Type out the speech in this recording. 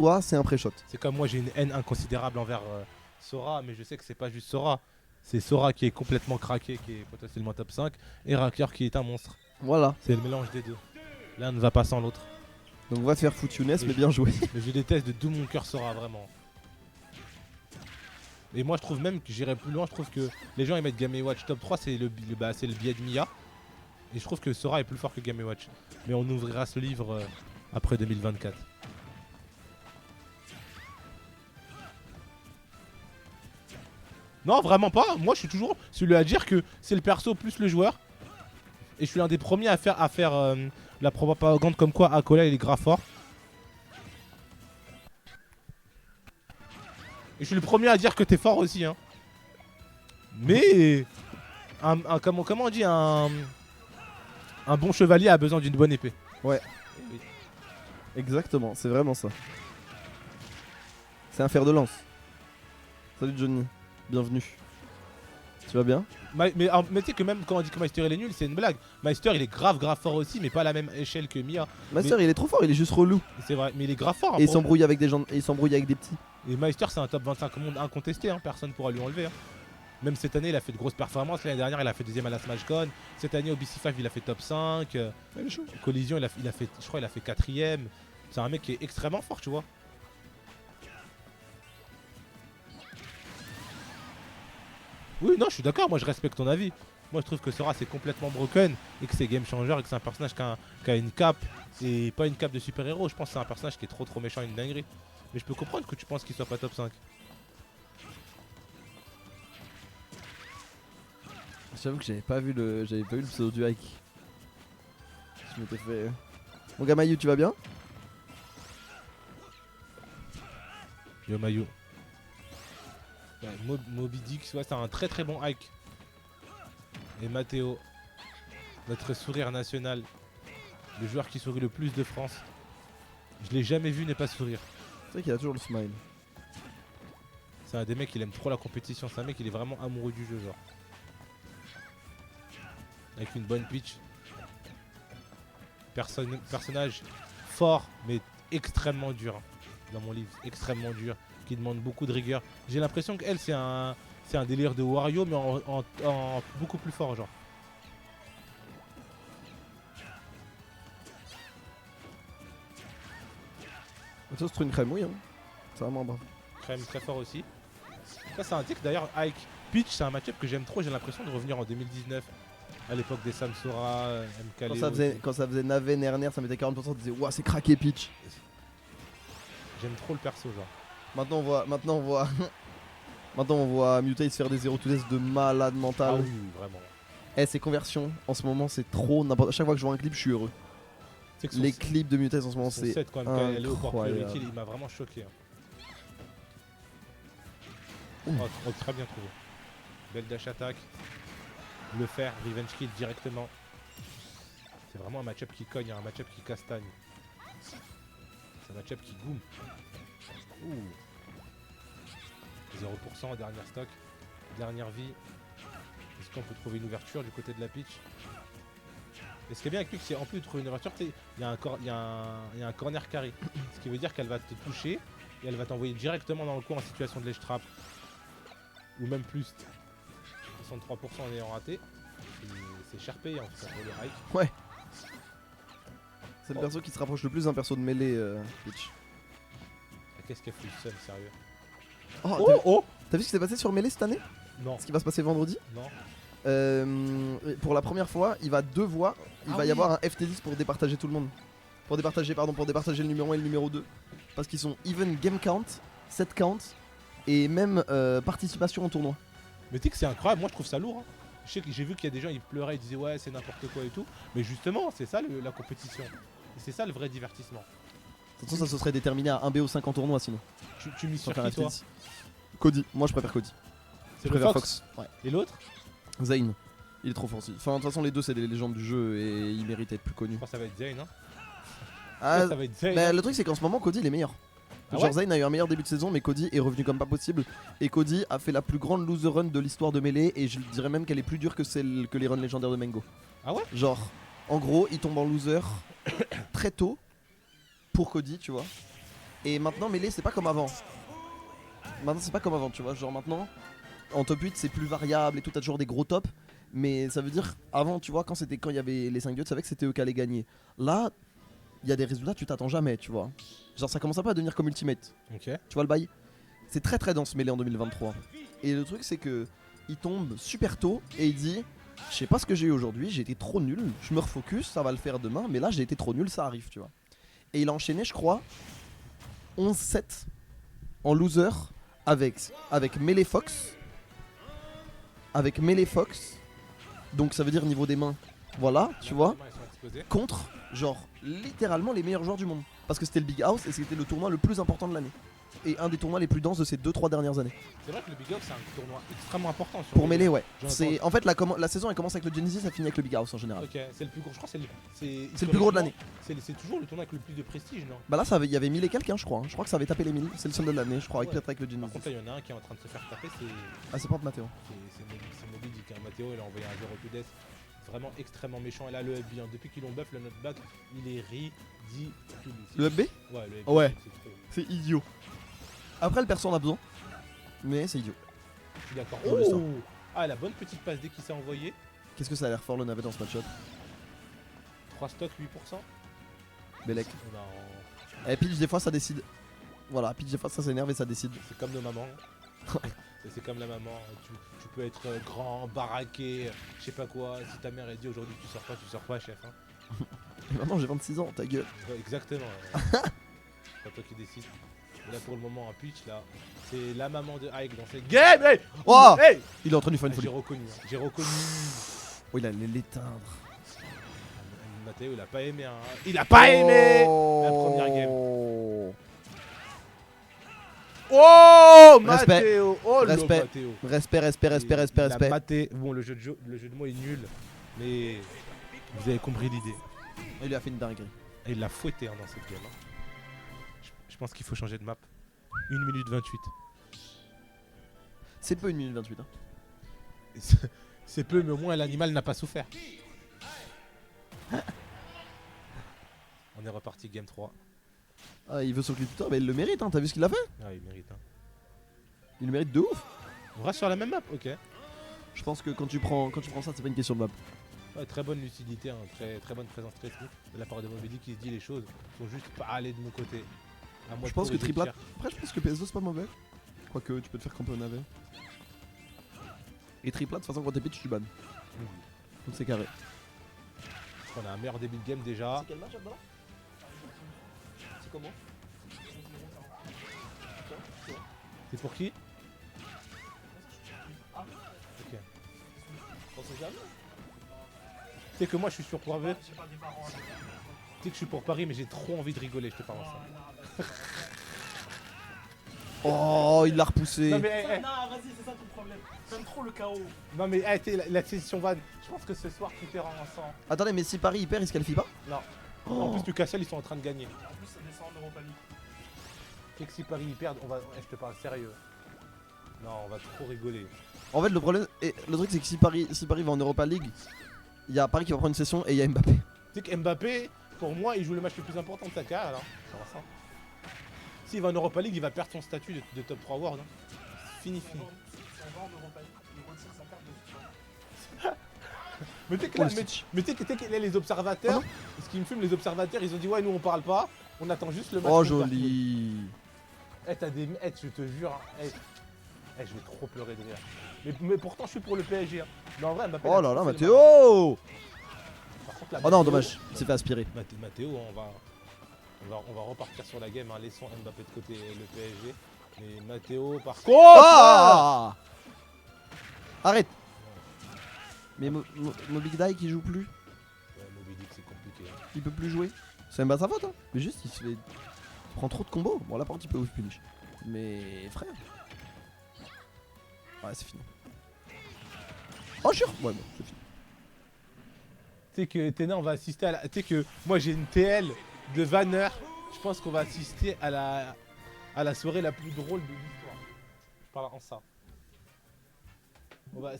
Toi, c'est un pré-shot. C'est comme moi, j'ai une haine inconsidérable envers Sora, mais je sais que c'est pas juste Sora. C'est Sora qui est complètement craqué, qui est potentiellement top 5, et Raker qui est un monstre. Voilà. C'est le mélange des deux. L'un ne va pas sans l'autre. Donc va te faire foutre Younes, Et mais bien joué. Mais je déteste de tout mon cœur Sora, vraiment. Et moi, je trouve même que j'irais plus loin. Je trouve que les gens ils mettent Game & Watch top 3, c'est c'est le biais de Mia. Et je trouve que Sora est plus fort que Game & Watch. Mais on ouvrira ce livre après 2024. Non, vraiment pas. Moi, je suis toujours celui à dire que c'est le perso plus le joueur. Et je suis l'un des premiers à faire la propagande comme quoi Akola il est grave fort. Et je suis le premier à dire que t'es fort aussi, hein. Mais comment on dit un bon chevalier a besoin d'une bonne épée. Ouais. Oui. Exactement, c'est vraiment ça. C'est un fer de lance. Salut Johnny, bienvenue. Tu vas bien? Mais tu sais que même quand on dit que Meister il est nul, c'est une blague. Meister il est grave fort aussi, mais pas à la même échelle que Mia. Master, il est trop fort, il est juste relou. C'est vrai, mais il est grave fort. Hein, Et il s'embrouille avec des gens, et il s'embrouille avec des petits. Et Meister c'est un top 25 au monde incontesté, hein, personne pourra lui enlever. Hein. Même cette année il a fait de grosses performances, l'année dernière il a fait deuxième à la SmashCon. Cette année au BC5 il a fait top 5. Collision il a fait, je crois il a fait 4ème. C'est un mec qui est extrêmement fort, tu vois. Oui, non, je suis d'accord, moi je respecte ton avis. Moi je trouve que Sora c'est complètement broken et que c'est game changer et que c'est un personnage qui a une cape et pas une cape de super-héros. Je pense que c'est un personnage qui est trop méchant, une dinguerie. Mais je peux comprendre que tu penses qu'il soit pas top 5. J'avoue que j'avais pas vu le pseudo du hike. Je m'étais fait. Mon gars Mayu, tu vas bien? Yo Mayu. Ouais, Moby Dick, ouais, c'est un très bon hike. Et Matteo, notre sourire national, le joueur qui sourit le plus de France. Je l'ai jamais vu ne pas sourire. C'est vrai qu'il a toujours le smile. C'est un des mecs, il aime trop la compétition. C'est un mec, il est vraiment amoureux du jeu, genre. Avec une bonne pitch. Personnage fort, mais extrêmement dur. Hein. Dans mon livre, extrêmement dur. Qui demande beaucoup de rigueur. J'ai l'impression qu'elle, c'est un délire de Wario, mais en beaucoup plus fort, genre. Ça, c'est une crème, oui. Hein. C'est vraiment bravo. Crème très fort aussi. Ça, c'est un tic d'ailleurs. Ike Peach, c'est un match-up que j'aime trop. J'ai l'impression de revenir en 2019. À l'époque des Samsora, MKLeo. Quand ça faisait navet, nerner, ça mettait 40%, on disait ouah, c'est craqué Peach. J'aime trop le perso, genre. Maintenant on voit Mutate se faire des 0 to death de malade mental. Ah oui, vraiment. Eh, ces conversions en ce moment c'est trop n'importe. À chaque fois que je vois un clip, je suis heureux. Les clips de Mutate en ce moment c'est set quand même elle est au port incroyable. priority, il m'a vraiment choqué. Hein. Oh, très bien trouvé. Belle dash attack. Le faire, revenge kill directement. C'est vraiment un match-up qui cogne, un match-up qui castagne. C'est un match-up qui boom. Ouh. 0%, dernière stock, dernière vie. Est-ce qu'on peut trouver une ouverture du côté de la pitch? Et ce qui est bien avec lui, c'est en plus de trouver une ouverture, il y a un corner carré. Ce qui veut dire qu'elle va te toucher et elle va t'envoyer directement dans le coin en situation de ledge trap. Ou même plus. 63% en ayant raté. C'est cher payé en tout cas pour le hike. Ouais. C'est le perso qui se rapproche le plus d'un perso de mêlée Peach. Qu'est-ce qu'elle fout seul, sérieux? Oh, t'as vu ce qui s'est passé sur Melee cette année? Non. Ce qui va se passer vendredi? Non. Pour la première fois, il va y avoir un FT10 pour départager tout le monde. Pour départager le numéro 1 et le numéro 2. Parce qu'ils sont even game count, set count et même participation au tournoi. Mais tu sais que c'est incroyable, moi je trouve ça lourd. Hein. Je sais que j'ai vu qu'il y a des gens ils pleuraient, ils disaient ouais c'est n'importe quoi et tout. Mais justement, c'est ça la compétition. Et c'est ça le vrai divertissement. De toute façon, ça se serait déterminé à 1 BO5 en tournoi sinon. Tu mises sur qui toi? Cody, moi je préfère Cody. C'est Je le préfère Fox. Ouais. Et l'autre? Zayn. Il est trop fort aussi. Enfin, de toute façon, les deux c'est des légendes du jeu et il mérite d'être plus connu. Je pense que ça va être Zayn, hein. Ah, ça va être Zayn. bah, le truc c'est qu'en ce moment, Cody il est meilleur. Ah Genre ouais Zayn a eu un meilleur début de saison, mais Cody est revenu comme pas possible. Et Cody a fait la plus grande loser run de l'histoire de Melee, et je dirais même qu'elle est plus dure que celle que les runs légendaires de Mango. Ah ouais? Genre, en gros, il tombe en loser très tôt pour Cody, tu vois. Et maintenant, Melee, c'est pas comme avant. Maintenant, c'est pas comme avant, tu vois. Genre maintenant, en top 8, c'est plus variable et tout, t'as toujours des gros tops. Mais ça veut dire, avant, tu vois, quand il y avait les 5 dieux, tu savais que c'était eux qui allaient gagner. Là, il y a des résultats, tu t'attends jamais, tu vois. Genre, ça commence un peu à devenir comme Ultimate. Ok. Tu vois le bail? C'est très très dense Melee en 2023. Et le truc, c'est que il tombe super tôt et il dit: je sais pas ce que j'ai eu aujourd'hui, j'ai été trop nul, je me refocus, ça va le faire demain, mais là j'ai été trop nul, ça arrive, tu vois. Et il a enchaîné, je crois, 11-7 en loser avec Melee Fox. Avec Melee Fox. Donc ça veut dire niveau des mains, voilà, tu vois. Contre, genre, littéralement les meilleurs joueurs du monde. Parce que c'était le Big House et c'était le tournoi le plus important de l'année. Et un des tournois les plus denses de ces 2-3 dernières années. C'est vrai que le Big House c'est un tournoi extrêmement important. Pour Melee, ouais. C'est en fait la saison elle commence avec le Genesis, ça finit avec le Big House en général. Ok, c'est le plus gros, je crois que c'est le plus gros de l'année. C'est toujours le tournoi avec le plus de prestige, non? Bah là il y avait 1000 et quelques, je crois. Je crois que ça avait tapé les 1000. C'est le seul de l'année, je crois, peut-être avec le Genesis. Par contre, là, il y en a un qui est en train de se faire taper, c'est. Ah, c'est pas Mathéo. C'est Moby Dick. Mathéo, il a envoyé un 0 to death. Vraiment extrêmement méchant. Et là, le FB, depuis qu'ils l'ont buff, le knockback, il est ridicule. Le FB? Ouais, le FB. Ouais. C'est trop. C'est idiot. Après, le perso en a besoin. Mais c'est idiot. Je suis d'accord. Oh, Oh ah, la bonne petite passe dès qu'il s'est envoyé. Qu'est-ce que ça a l'air fort le navet dans ce match-up? 3 stocks, 8%. Belek. Non. Et Pitch, des fois, ça décide. Voilà, Pitch, des fois, ça s'énerve et ça décide. C'est comme nos mamans. C'est comme la maman. Tu peux être grand, baraqué, je sais pas quoi. Si ta mère elle dit aujourd'hui tu sors pas, chef. Hein. Maman, j'ai 26 ans, ta gueule. Ouais, exactement. C'est pas toi qui décide. Là pour le moment, un pitch là, c'est la maman de Ike dans cette game. Hey, oh hey, il est en train de faire une folie. J'ai reconnu. Oh, il allait l'éteindre. Mathéo, il a pas aimé. Hein. Il a pas aimé la première game. Oh Mathéo. Oh respect. Mathéo. Respect. Maté. Bon, le jeu de mots est nul, mais vous avez compris l'idée. Il lui a fait une dinguerie. Et il l'a fouetté hein, dans cette game. Hein. Je pense qu'il faut changer de map. 1 minute 28. C'est peu 1 minute 28. Hein. C'est peu, mais au moins l'animal n'a pas souffert. On est reparti game 3. Ah, il veut s'occuper de toi, mais il le mérite, hein. T'as vu ce qu'il a fait? Ah, il mérite. Hein. Il le mérite de ouf. On reste sur la même map, ok. Je pense que quand tu prends ça, c'est pas une question de map. Ouais, très bonne lucidité, hein. très bonne présence technique de la part de Moby Dick qui se dit les choses sont juste pas allées de mon côté. Je pense que Triplat. Après, je pense que PS2 c'est pas mauvais. Quoique tu peux te faire camper au navet. Et Triplat, de toute façon, quand t'es pitch, tu bannes. Donc c'est carré. On a un meilleur début de game déjà. C'est quel match là-bas? C'est comment? C'est pour qui? Ah. Ok. On sait jamais. Tu sais que moi je suis sur Paris. Tu sais que je suis pour Paris mais j'ai trop envie de rigoler, je te parle de ça. Oh, il l'a repoussé. Non mais non, vas-y, c'est ça ton problème. T'aimes trop le chaos. Non mais la session van, je pense que ce soir tout est ensemble. Attendez, mais si Paris il perd, il se qualifie pas? Non. Oh. En plus Newcastle ils sont en train de gagner. En plus, ça descend en Europa League. Tu sais que si Paris ils perdent, on va. Je te parle sérieux. Non, on va trop rigoler. En fait, le problème, et le truc, c'est que si Paris va en Europa League, il y a Paris qui va prendre une session et il y a Mbappé. Tu sais que Mbappé, pour moi, il joue le match le plus important de sa carrière. Alors, ça. S'il va en Europa League, il va perdre son statut de top 3 world. Hein. Fini. Si on va en Europa League, il retire sa carte de Mais tu sais que là, les observateurs, ce qui me fume, les observateurs, ils ont dit ouais, nous on parle pas, on attend juste le match. Oh, joli. Eh, t'as des. Eh, je te jure, hein. Je vais trop pleurer de rire. Mais pourtant, je suis pour le PSG. Hein. Mais en vrai, Mbappé. Oh là là, Mathéo. Par contre, là, oh non, dommage, il s'est fait aspirer. Mathéo, on va repartir sur la game, hein. Laissons Mbappé de côté le PSG. Mais Mathéo, par contre. Oh arrête. Mais Moby Dick qui joue plus. Ouais, Moby Dick, c'est compliqué. Hein. Il peut plus jouer. C'est même pas sa faute, hein. Mais juste, il se fait. Il prend trop de combos. Bon, là, par contre, il peut off punish. Mais frère. Ouais, c'est fini. Oh, jure. Ouais, bon, c'est fini. Tu sais que Tena, on va assister à la. Tu sais que moi, j'ai une TL de Vanner. Je pense qu'on va assister à la soirée la plus drôle de l'histoire. Je parle en ça.